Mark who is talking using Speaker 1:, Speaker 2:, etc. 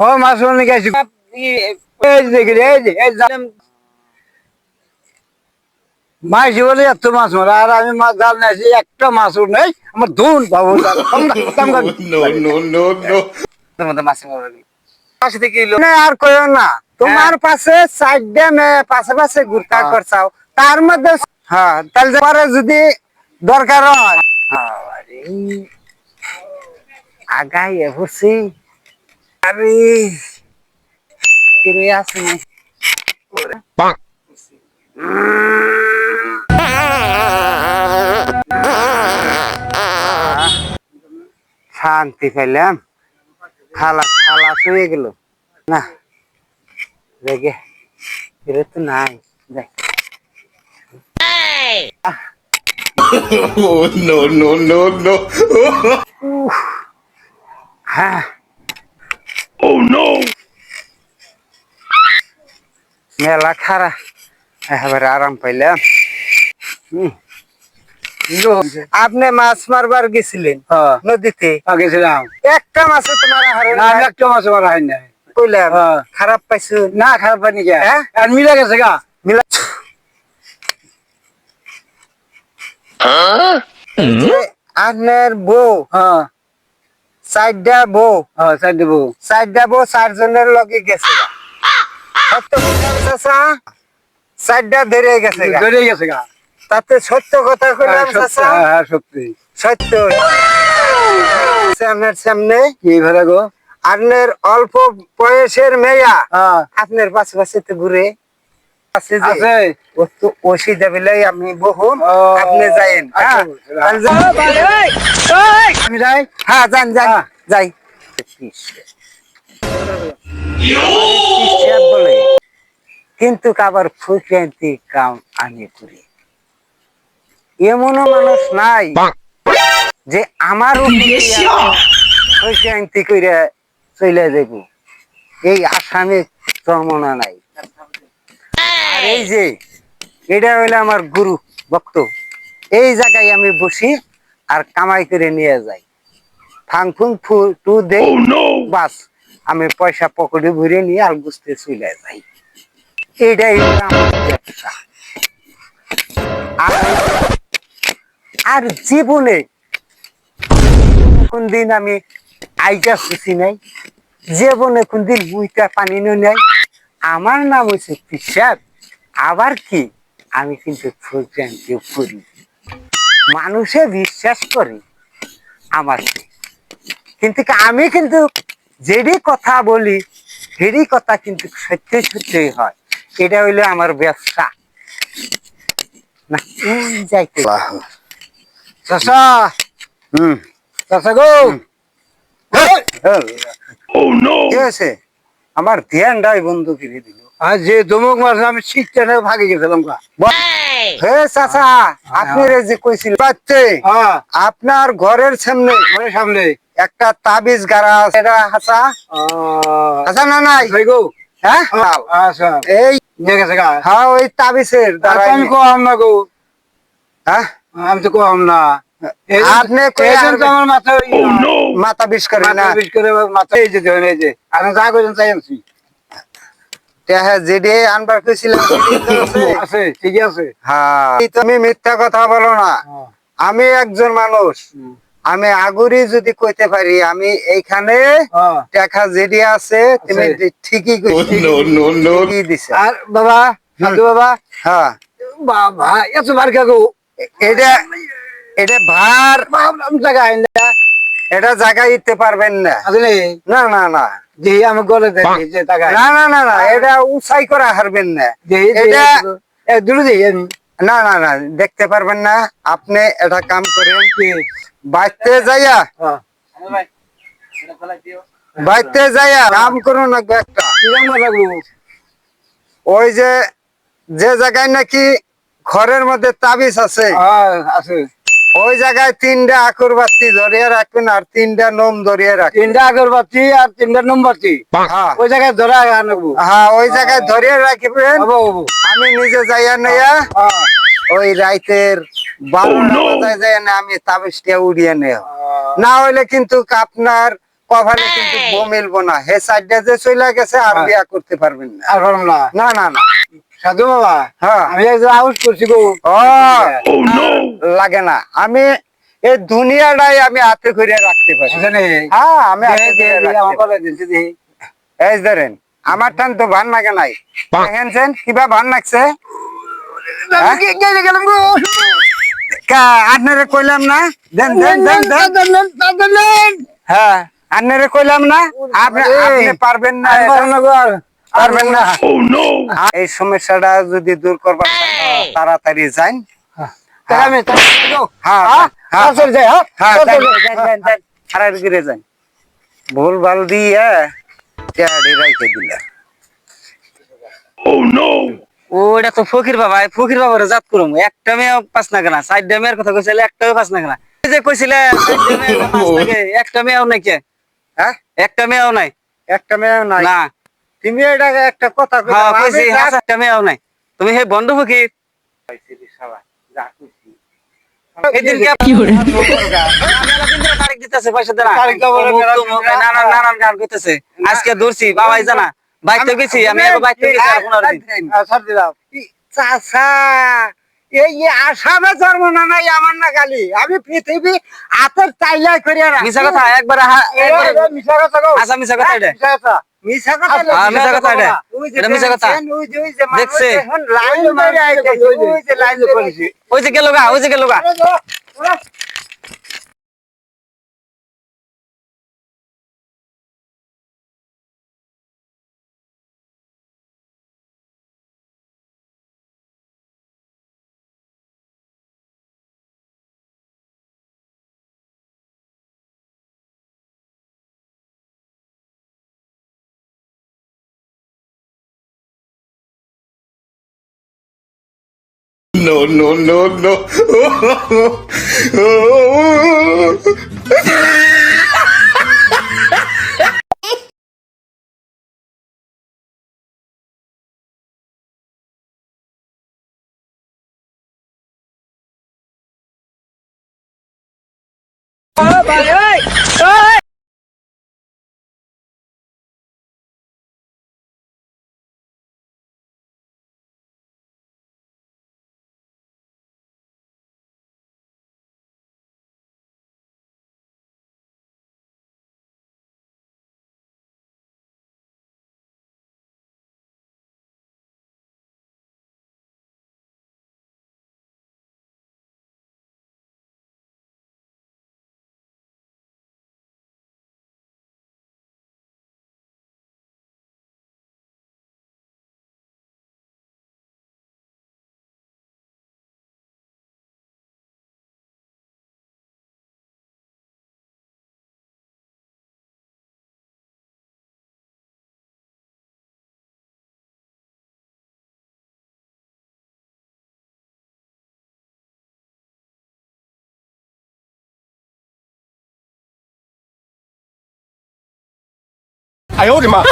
Speaker 1: ও মাছ নিয়ে গেছি মাছ বলে এত মাছ মারা আর আমি মাছ জাল নিয়েছি একটা মাছও নেই আমার ধুন বাবু আর কইও না তোমার পাশে সাইডে পাশে পাশে ঘুরকা করছাও তার মধ্যে হ্যাঁ তাহলে পরে যদি দরকার হয় আগাই এসছি আরে কিরে আছে শান্তি পাইলাম খালা খালা শুয়ে গেল না দেখে ফিরে তো নাই দেখ
Speaker 2: Oh no no no no!
Speaker 1: হ্যাঁ
Speaker 2: Oh no!
Speaker 1: মেলা খারা এবারে আরাম পাইলাম আপনি মাছ মারবার গেছিলেন নদীতে গেছিলাম একটা মাছ তোমার একটা মাছ মারা হয় না কইলাম খারাপ পাইছো না খারাপ পাইনি আর মিলা গেছে গা মিলা আপনার বউ চারটা বউ চারটা বউ চারজনের লগে গেছে চারটা ধরে গেছে গা তাতে সত্য কথা কইলাম সত্যি সত্য আপনার সামনে কি ভাড়া গো আপনার অল্প বয়সের মেয়া আপনার পাশে পাশে তো ঘুরে আছে যে অসুবিধা পেলে আমি বহুন আপনি যাইন আমি যাই হ্যাঁ যান যান যাই বলে কিন্তু আবার ফুক্রান্তি কাম আমি করি এমনও মানুষ নাই যে আমার ফুক্রান্তি করে চলে যাব এই আসামে জন্মনা নাই আর এই যে এটা হইলো আমার গুরু ভক্ত এই জায়গায় আমি বসি আর কামাই করে নিয়ে যাই ফাংফুং টু দে বাস আমি পয়সা পকেটে ভরে নিয়ে আর বুঝতে চলে যাই এইটাই আমার ব্যবসা আর জীবনে কোনদিন আমি আইটা খুশি নাই জীবনে কোনদিন মুইটা পানি নাই আমার নাম হচ্ছে পিসাব আবার কি আমি কিন্তু ফুক্রান্তি করি মানুষে বিশ্বাস করে আমাকে কিন্তু আমি কিন্তু যেটি কথা বলি সেটি কথা কিন্তু সত্যি সত্যি হয় এটা হইলো আমার ব্যবসা না যাইতে চাচা চাচা গো কি হয়েছে আমার ধ্যানটাই বন্ধু ফিরে দিল আর যে দমক মাছ আমি শিখতে ভাগে গেছিলাম হে চাচা আপনি যে কইছিল আপনার ঘরের সামনে একটা তাবিজ গাড়া আছে এটা হাসা হাসা না নাই হ্যাঁ আচ্ছা এই নিয়ে গেছে গা হ্যাঁ ওই তাবিজের আমি কম না গো হ্যাঁ আমি তো কম না আপনি আমার মাথা মাথা বিষ করে না বিষ করে মাথা এই যে ধরেন এই যে আপনি যা করেন চাই আনছি যেটি আনবার কইছিলাম আছে ঠিক আছে হ্যাঁ তুমি মিথ্যা কথা বলো না আমি একজন মানুষ আমি আগুরি যদি কইতে পারি আমি এইখানে টাকা যেটি আছে তুমি ঠিকই দিছে আর বাবা সাধু বাবা হ্যাঁ বাবা এত বার কাকু এটা এটা ভার জায়গায় এটা জায়গায় দিতে পারবেন না না না না যে আমি গলে দেখি যে না না না না এটা উঁচাই করা হারবেন না এটা না না না দেখতে পারবেন না আপনি এটা কাম করেন কি বাইতে যাইয়া বাইতে যাইয়া কাম করুন একটা ওই যে জায়গায় নাকি ঘরের মধ্যে তাবিজ আছে ওই জায়গায় 3টা আকরবাতি ধরিয়ে রাখবেন আর 3টা নোম ধরিয়ে রাখবেন 3টা আগরবাতি আর 3টা মোমবাতি ওই জায়গায় ধরে আনবো হ্যাঁ ওই জায়গায় ধরিয়ে রাখবেন আমি নিজে যাইয়া নেয়া ওই রাইতের 12টা বাজায় যাইয়া না আমি তাবিজটা উড়িয়ে নেব না হইলে কিন্তু আপনার কপালে কিন্তু বউ মিলবো না। হে সাইডটা যে চলে গেছে আর বিয়া করতে পারবেন না।
Speaker 3: আর পারলাম না।
Speaker 1: না না না।
Speaker 3: সাধু বাবা,
Speaker 1: হ্যাঁ।
Speaker 3: আমি একজন আউট করছি গো।
Speaker 1: ও লাগে না, আমি এই দুনিয়াটাই আমি হাতে করে রাখতে পারি। হ্যাঁ, আমি হাতে করে রাখতে পারি। এই ধরেন, আমার টান তো ভান লাগে নাই, দেখেনছেন কিবা ভান লাগছে। আপনারে কইলাম না, দেন দেন দেন দেন। হ্যাঁ, আপনারে কইলাম না, আপনি পারবেন না, পারবেন না। এই সমস্যাটা যদি দূর করবার তাড়াতাড়ি যান। ভুল ভাল দিয়ে রাইখে দিলা।
Speaker 4: ওটা তো ফকির বাবা, ফকির বাবার জাত করুম। একটা মেয়ে পাস না কেনা, চারটা মেয়ের কথা কইছিলে, একটা পাস না কেনা। এই যে কইছিলে একটা মেয়েও নাই কে?
Speaker 1: হ্যাঁ,
Speaker 4: একটা মেয়েও নাই?
Speaker 1: একটা মেয়ে নাই
Speaker 4: না,
Speaker 1: তুমি এটা একটা কথা
Speaker 4: হ্যাঁ কইছি, একটা মেয়েও নাই। তুমি হে বন্ধ ফকির। এদিনকে তারিখ দিতেছে, পয়সা দেনা, নানান গান কইতেছে। আজকে ধরছি বাবাই জানা, বাইতে গেছি আমি, বাইতে গেছি আর 15 দিন।
Speaker 1: চাচা, এই আসামে জন্ম না নাই আমার না খালি, আমি পৃথিবী হাতের চাইলাই করে
Speaker 4: মিছা কথা একবার,
Speaker 1: মিশা কথা
Speaker 4: আচ্ছা মিছা কথা এটা,
Speaker 1: মিশা কথা
Speaker 4: মিছা কথা এটা, এটা মিছা কথা। দেখছে ওই যে গেল গা, ওই যে গেল গা।
Speaker 2: No, no, no, no.
Speaker 3: I owed him up.